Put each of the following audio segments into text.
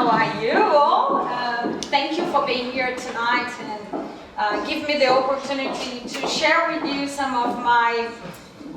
how are you all? Thank you for being here tonight and give me the opportunity to share with you some of my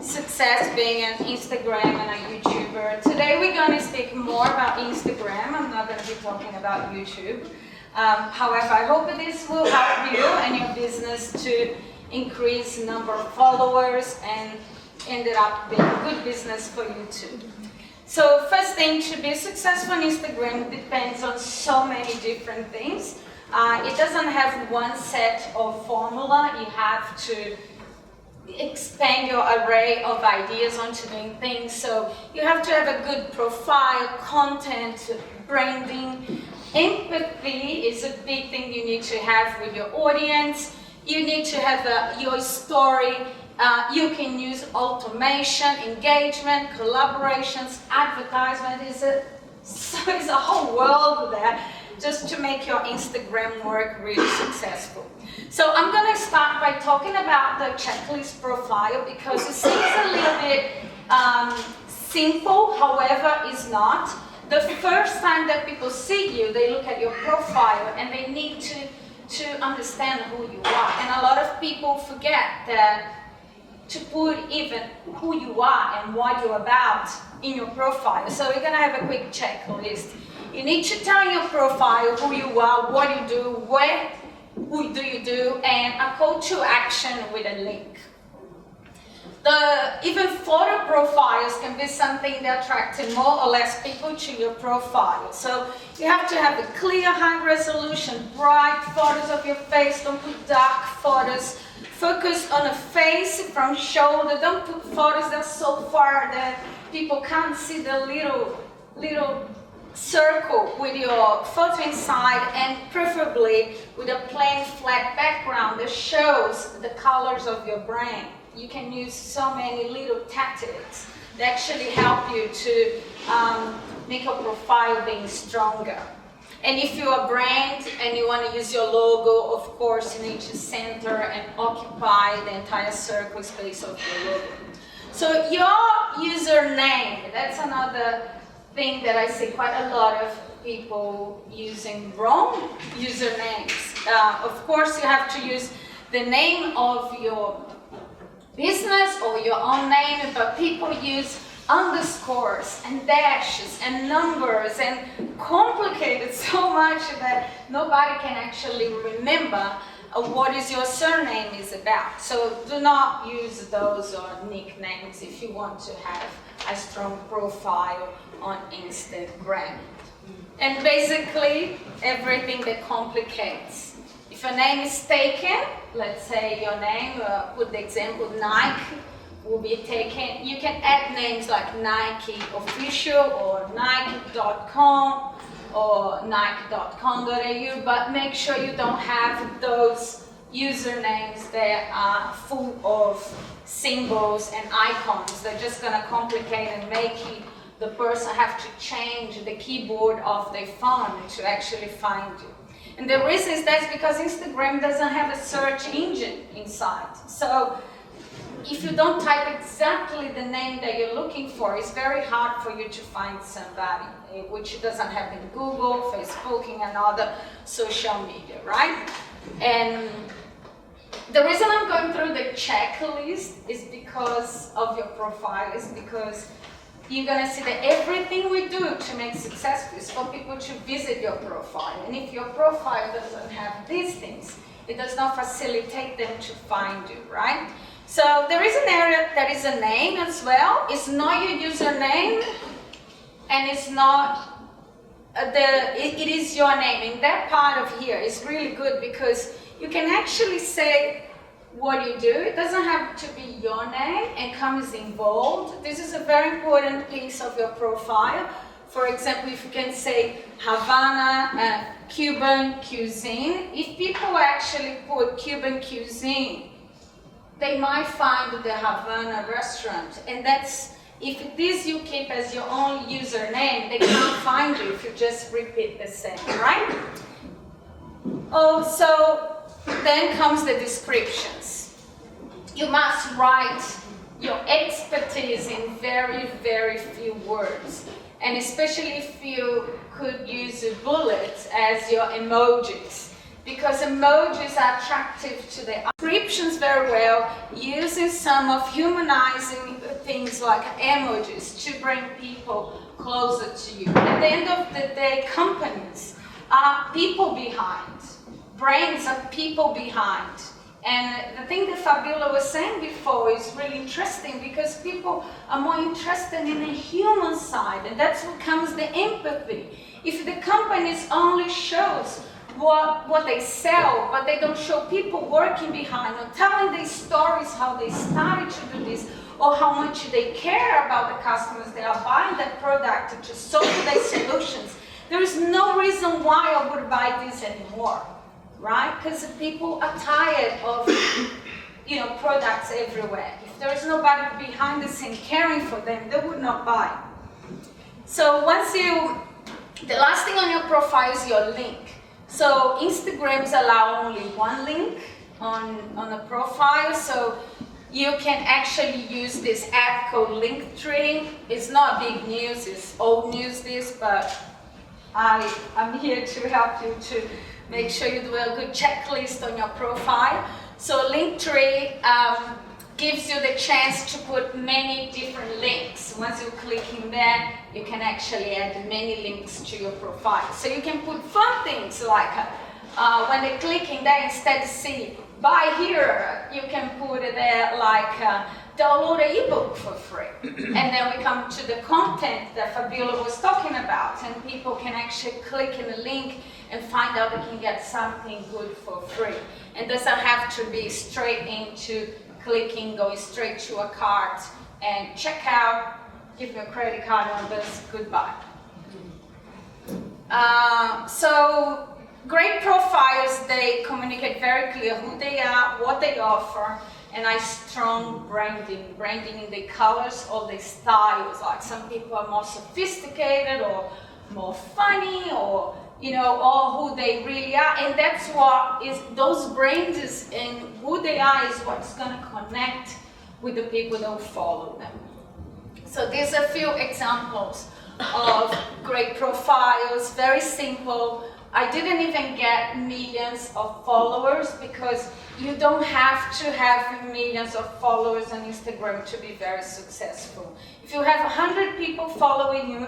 success being an Instagram and a YouTuber. Today we're going to speak more about Instagram. I'm not going to be talking about YouTube. However, I hope that this will help you and your business to increase the number of followers and ended up being a good business for you too. So first thing, to be successful on Instagram depends on so many different things. It doesn't have one set of formula. You have to expand your array of ideas onto doing things. So you have to have a good profile, content, branding. Empathy is a big thing you need to have with your audience. You need to have your story. You can use automation, engagement, collaborations, advertisement. It's a whole world there just to make your Instagram work really successful. So I'm going to start by talking about the checklist profile because it seems a little bit simple, however, it's not. The first time that people see you, they look at your profile and they need to understand who you are. And a lot of people forget that to put even who you are and what you're about in your profile. So we're going to have a quick checklist. You need to tell in your profile who you are, what you do, who do you do, and a call to action with a link. Even photo profiles can be something that attracts more or less people to your profile. So you have to have a clear, high resolution, bright photos of your face. Don't put dark photos. Focus on a face from shoulder. Don't put photos that are so far that people can't see the little circle with your photo inside, and preferably with a plain flat background that shows the colors of your brand. You can use so many little tactics that actually help you to make your profile being stronger. And if you're a brand and you want to use your logo, of course, you need to center and occupy the entire circle space of your logo. So your username, that's another thing that I see quite a lot of people using wrong usernames. Of course, you have to use the name of your business or your own name, but people use underscores and dashes and numbers and complicate it so much that nobody can actually remember what is your surname is about. So do not use those or nicknames if you want to have a strong profile on Instagram. And basically everything that complicates. If a name is taken, let's say your name, put the example Nike, will be taken. You can add names like Nike Official or Nike.com or Nike.com.au, but make sure you don't have those usernames that are full of symbols and icons. They're just going to complicate and make the person have to change the keyboard of their phone to actually find you. And the reason is that's because Instagram doesn't have a search engine inside. So if you don't type exactly the name that you're looking for, it's very hard for you to find somebody, which doesn't have in Google, Facebook, and other social media, right? And the reason I'm going through the checklist is because of your profile, is because you're going to see that everything we do to make successful is for people to visit your profile. And if your profile doesn't have these things, it does not facilitate them to find you, right? So there is an area that is a name as well. It's not your username, and it's not it is your name. And that part of here is really good because you can actually say what you do. It doesn't have to be your name and comes in bold. This is a very important piece of your profile. For example, if you can say Havana Cuban cuisine, if people actually put Cuban cuisine, they might find the Havana restaurant, and that's, if this you keep as your own username, they can't find you if you just repeat the same, right? Oh, so then comes the descriptions. You must write your expertise in very, very few words. and especially if you could use bullets as your emojis, because emojis are attractive to the descriptions very well, using some of humanizing things like emojis to bring people closer to you. At the end of the day, companies are people behind, brands are people behind. And the thing that Fabiola was saying before is really interesting, because people are more interested in the human side, and that's what comes the empathy. If the companies only shows what they sell, but they don't show people working behind or telling these stories, how they started to do this, or how much they care about the customers that are buying that product to solve their solutions, there is no reason why I would buy this anymore. Right? Because people are tired of, products everywhere. If there is nobody behind the scene caring for them, they would not buy. So the last thing on your profile is your link. So Instagrams allow only one link on a profile, so you can actually use this app called Linktree. It's not big news, it's old news this, but I'm here to help you to make sure you do a good checklist on your profile. So Linktree gives you the chance to put many different links. Once you click in there, you can actually add many links to your profile. So you can put fun things like when they click in there, instead of see buy here, you can put it there like download an ebook for free. And then we come to the content that Fabiola was talking about, and people can actually click in the link and find out they can get something good for free. And doesn't have to be straight into clicking, going straight to a cart and check out, give me a credit card numbers, goodbye. So great profiles, they communicate very clear who they are, what they offer, and a strong branding in the colors or the styles. Like some people are more sophisticated or more funny, or or who they really are, and that's what is those brands and who they are is what's going to connect with the people that will follow them. So these are a few examples of great profiles, very simple. I didn't even get millions of followers, because you don't have to have millions of followers on Instagram to be very successful. If you have 100 people following you,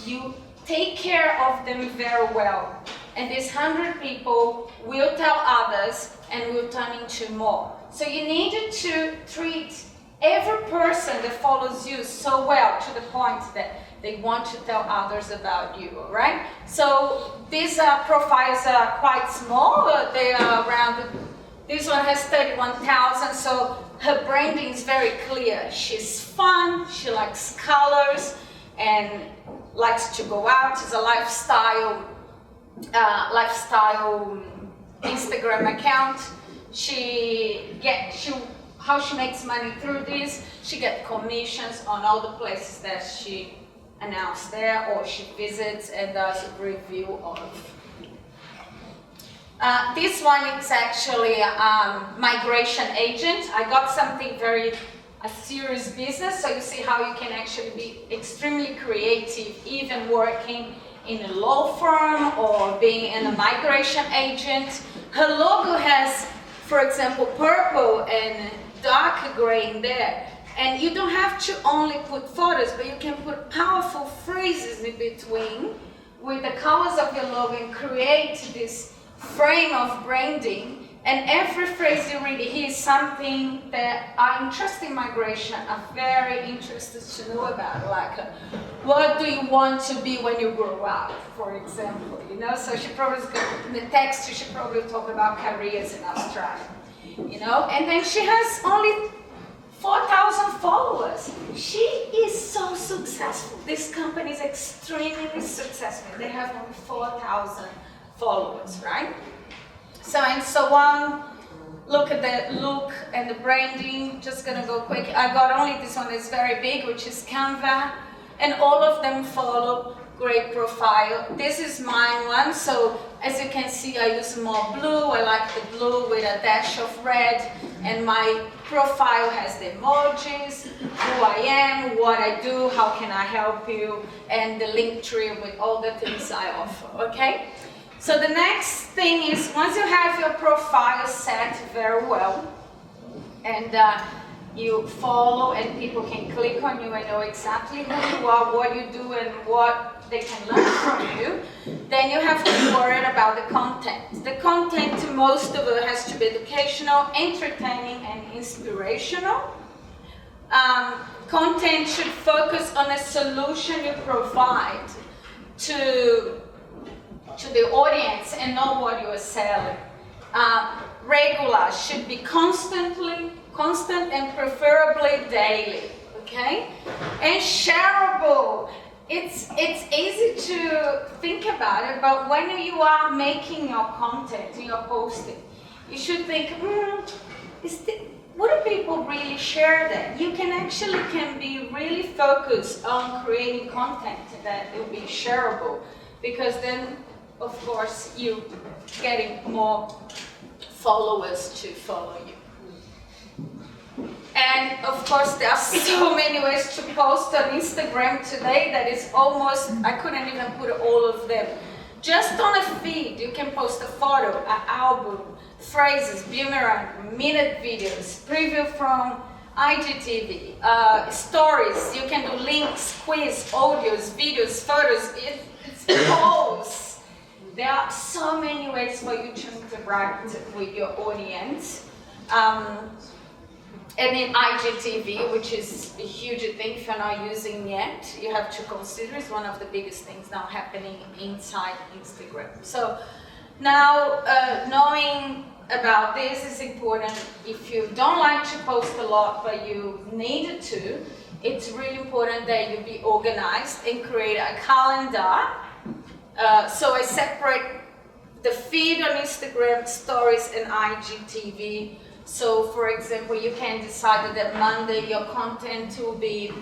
you take care of them very well. And these 100 people will tell others and will turn into more. So you need to treat every person that follows you so well to the point that they want to tell others about you, all right? So these profiles are quite small. They are around, this one has 31,000, so her branding is very clear. She's fun, she likes colors, and likes to go out. It's a lifestyle Instagram account. How she makes money through this, she gets commissions on all the places that she announced there, or she visits and does a review of. This one is actually a migration agent. I got something a serious business, so you see how you can actually be extremely creative, even working in a law firm or being a migration agent. Her logo has, for example, purple and dark gray in there. And you don't have to only put photos, but you can put powerful phrases in between with the colors of your logo and create this frame of branding. And every phrase you read here is something that our interest in migration are very interested to know about. Like, what do you want to be when you grow up, for example? So she probably, in the text, she should probably talk about careers in Australia. And then she has only 4,000 followers. She is so successful. This company is extremely successful. They have only 4,000 followers, right? So and so on. Look at the look and the branding. Just gonna go quick. I got only this one that's very big, which is Canva, and all of them follow great profile. This is mine one. So as you can see, I use more blue. I like the blue with a dash of red. And my profile has the emojis, who I am, what I do, how can I help you, and the link tree with all the things I offer, okay? So the next thing is, once you have your profile set very well, and you follow and people can click on you and know exactly who you are, what you do, and what they can learn from you, then you have to be worried about the content. The content, most of it has to be educational, entertaining, and inspirational. Content should focus on a solution you provide to the audience and not what you are selling. Regular should be constant and preferably daily, okay? And shareable. It's easy to think about it, but when you are making your content, you're posting, you should think, what do people really share that? You can be really focused on creating content that will be shareable, because then, of course, you're getting more followers to follow you. And of course, there are so many ways to post on Instagram today that is almost, I couldn't even put all of them. Just on a feed, you can post a photo, an album, phrases, boomerang, minute videos, preview from IGTV, stories. You can do links, quiz, audios, videos, photos. It's polls. There are so many ways for you to interact with your audience. And in IGTV, which is a huge thing if you're not using yet, you have to consider, it's one of the biggest things now happening inside Instagram. So now knowing about this is important. If you don't like to post a lot but you need to, it's really important that you be organized and create a calendar. So I separate the feed on Instagram, stories, and IGTV. So, for example, you can decide that Monday your content will be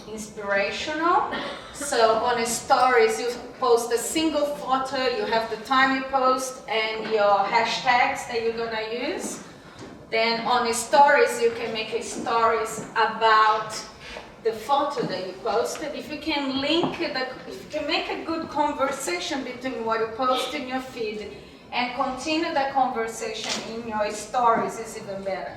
inspirational. So on a stories, you post a single photo, you have the time you post and your hashtags that you're gonna use. Then on a stories, you can make a stories about the photo that you posted. If you can if you can make a good conversation between what you post in your feed and continue that conversation in your stories, is even better.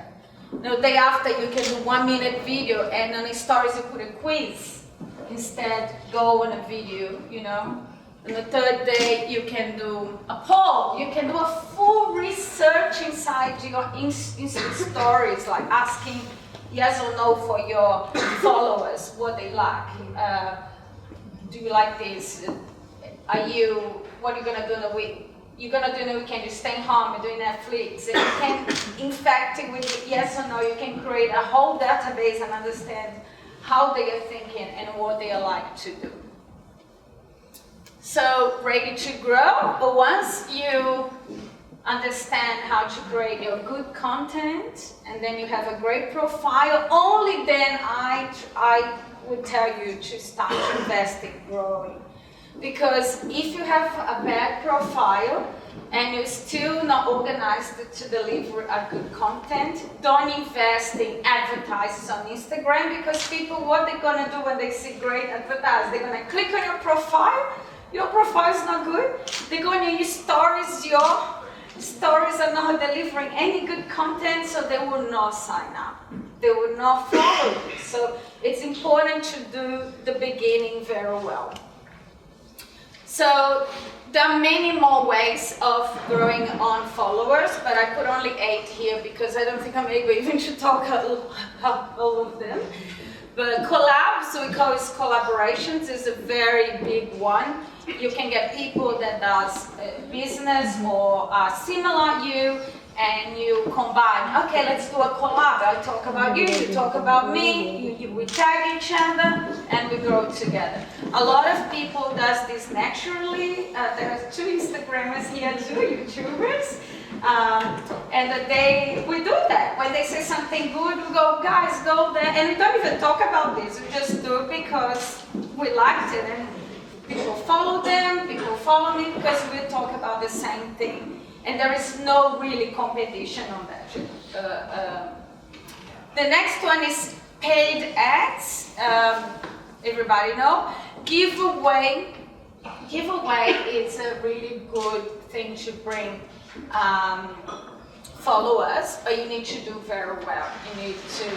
The day after, you can do 1 minute video, and on the stories you put a quiz. Instead, go on a video, you know. And the third day, you can do a poll. You can do a full research inside your Insta stories, like asking yes or no for your followers, what they like. Do you like this? What are you gonna do in the week? You're gonna do in the weekend, you're staying home, you're doing Netflix. And you can, in fact, with yes or no, you can create a whole database and understand how they are thinking and what they like to do. So, ready to grow? But once you understand how to create your good content, and then you have a great profile, only then I would tell you to start investing, growing. Because if you have a bad profile and you're still not organized to deliver a good content, don't invest in advertisements on Instagram, because people, what they're gonna do when they see great advertising, they're gonna click on your profile is not good, they're gonna use stories, your stories are not delivering any good content, so they will not sign up. They will not follow you. So it's important to do the beginning very well. So there are many more ways of growing on followers, but I put only 8 here because I don't think I'm able even to talk about all of them. But collabs, we call it collaborations, is a very big one. You can get people that does business or similar you, and you combine. Okay, let's do a collab. I talk about you, you talk about me, we tag each other, and we grow together. A lot of people does this naturally. There are 2 Instagrammers here, 2 YouTubers, and we do that. When they say something good, we go, guys, go there, and we don't even talk about this. We just do it because we liked it, and people follow them, people follow me, because we talk about the same thing. And there is no really competition on that. The next one is paid ads. Everybody know. Giveaway. Giveaway is a really good thing to bring followers, but you need to do very well. You need to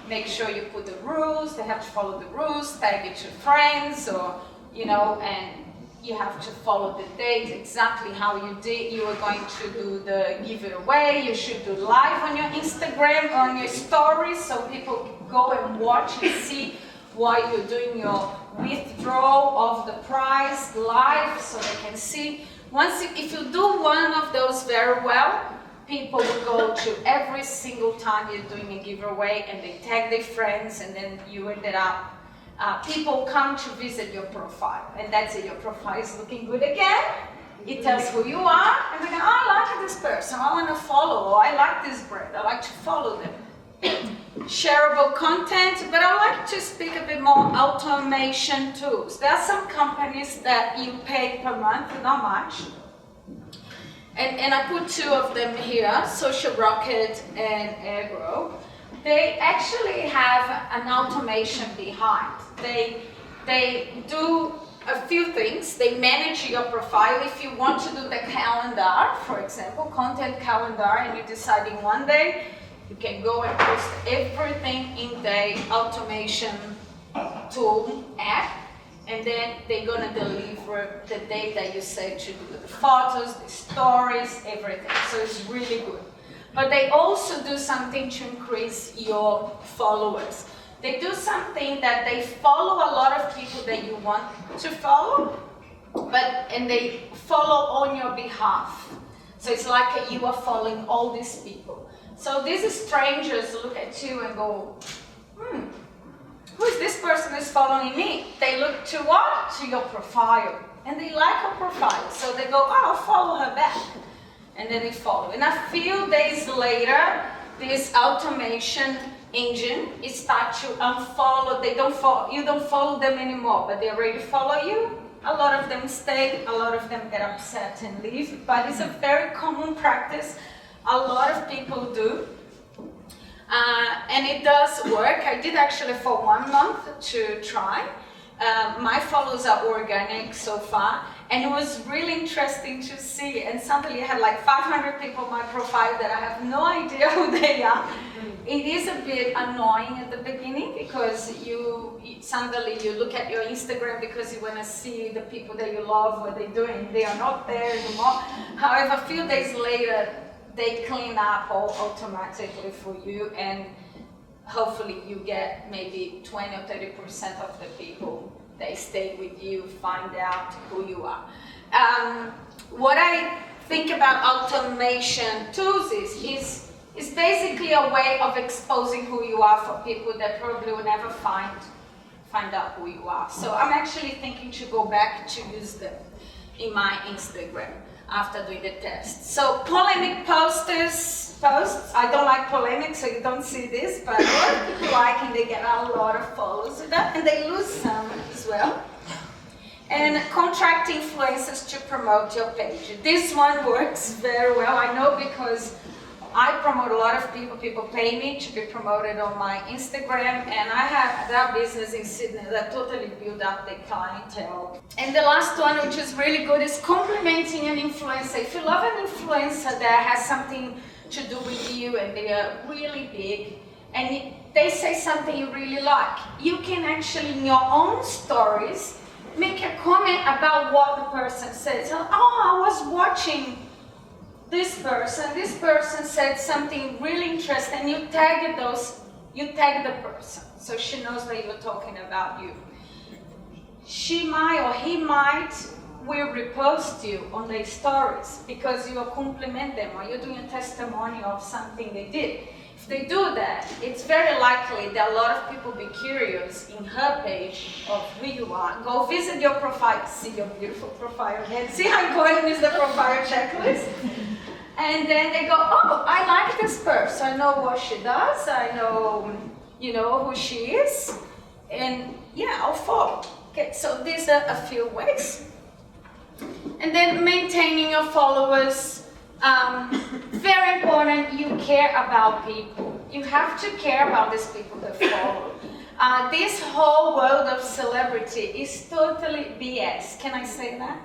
make sure you put the rules. They have to follow the rules. Tag it to friends, or and you have to follow the date exactly how you are going to do the giveaway. You should do live on your Instagram, on your stories, so people go and watch and see while you're doing your withdrawal of the prize live, so they can see. If you do one of those very well, people will go to every single time you're doing a giveaway, and they tag their friends, and then you ended up. People come to visit your profile, and that's it. Your profile is looking good again. It tells who you are, and they go, oh, I like this person, I want to follow, or I like this brand, I like to follow them. Shareable content, but I like to speak a bit more automation tools. There are some companies that you pay per month, not much. And I put two of them here, Social Rocket and Airgrow. They actually have an automation behind. They do a few things. They manage your profile. If you want to do the calendar, for example, content calendar, and you're deciding one day, you can go and post everything in the automation tool app, and then they're gonna deliver the day that you say to do the photos, the stories, everything. So it's really good. But they also do something to increase your followers. They do something that they follow a lot of people that you want to follow, and they follow on your behalf. So it's like you are following all these people. So these strangers look at you and go, who is this person who's following me? They look to what? To your profile. And they like your profile. So they go, oh, I'll follow her back. And then they follow. And a few days later, this automation engine is start to unfollow. You don't follow them anymore, but they already follow you. A lot of them stay, a lot of them get upset and leave. But it's a very common practice. A lot of people do. And it does work. I did actually for 1 month to try. My follows are organic so far, and it was really interesting to see. And suddenly I had like 500 people on my profile that I have no idea who they are. It is a bit annoying at the beginning, because suddenly you look at your Instagram because you want to see the people that you love, what they're doing. They are not there anymore. However, a few days later, they clean up all automatically for you, and hopefully you get maybe 20 or 30% of the people that stay with you, find out who you are. What I think about automation tools is basically a way of exposing who you are for people that probably will never find out who you are. So I'm actually thinking to go back to use them in my Instagram after doing the test. So polemic posts, I don't like polemic, so you don't see this, but a lot of people like, and they get a lot of follows with that, and they lose some as well. And contract influencers to promote your page. This one works very well, I know, because I promote a lot of people pay me to be promoted on my Instagram, and I have that business in Sydney that totally built up the clientele. And the last one, which is really good, is complimenting an influencer. If you love an influencer that has something to do with you and they are really big, and they say something you really like, you can actually in your own stories make a comment about what the person said. So, I was watching this person said something really interesting, and you tag the person, so she knows that you're talking about you. She might or he might will repost you on their stories because you compliment them, or you're doing a testimony of something they did. If they do that, it's very likely that a lot of people be curious in her page of who you are. Go visit your profile, see your beautiful profile again, see how important is the profile checklist. And then they go, oh, I like this person. I know what she does. I know, who she is. And yeah, I'll follow. Okay, so these are a few ways. And then maintaining your followers. Very important, you care about people. You have to care about these people that follow. This whole world of celebrity is totally BS. Can I say that?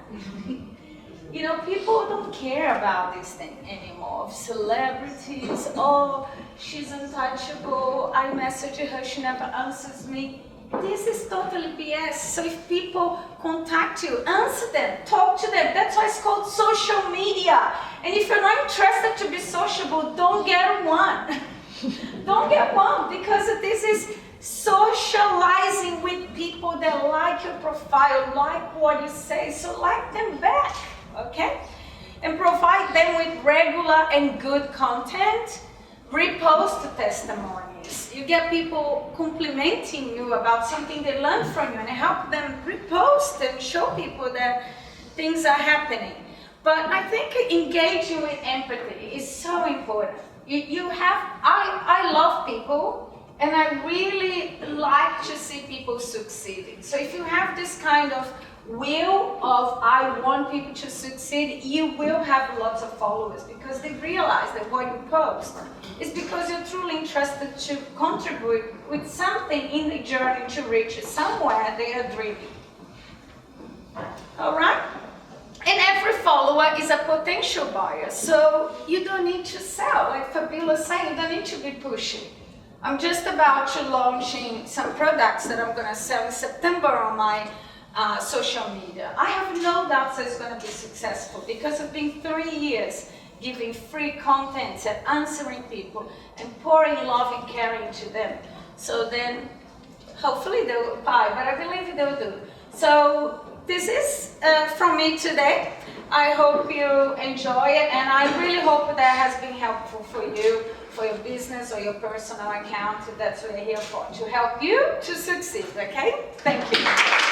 You know, people don't care about this thing anymore. Of celebrities, oh, she's untouchable, I message her, she never answers me. This is totally BS. So if people contact you, answer them, talk to them. That's why it's called social media. And if you're not interested to be sociable, don't get one. Don't get one, because this is socializing with people that like your profile, like what you say, so like them back, okay? And provide them with regular and good content. Repost testimonies. You get people complimenting you about something they learned from you, and help them repost and show people that things are happening. But I think engaging with empathy is so important. I love people, and I really like to see people succeeding. So if you have this kind of will of I want people to succeed, you will have lots of followers, because they realize that what you post is because you're truly interested to contribute with something in the journey to reach somewhere they are dreaming. All right? And every follower is a potential buyer, so you don't need to sell. Like Fabiola saying, you don't need to be pushy. I'm just about to launching some products that I'm going to sell in September on my social media. I have no doubts that it's going to be successful, because I've been 3 years giving free content and answering people and pouring love and caring to them. So then hopefully they will buy, but I believe they will do. So this is from me today. I hope you enjoy it, and I really hope that has been helpful for you, for your business or your personal account. That's what I'm here for, to help you to succeed, okay? Thank you.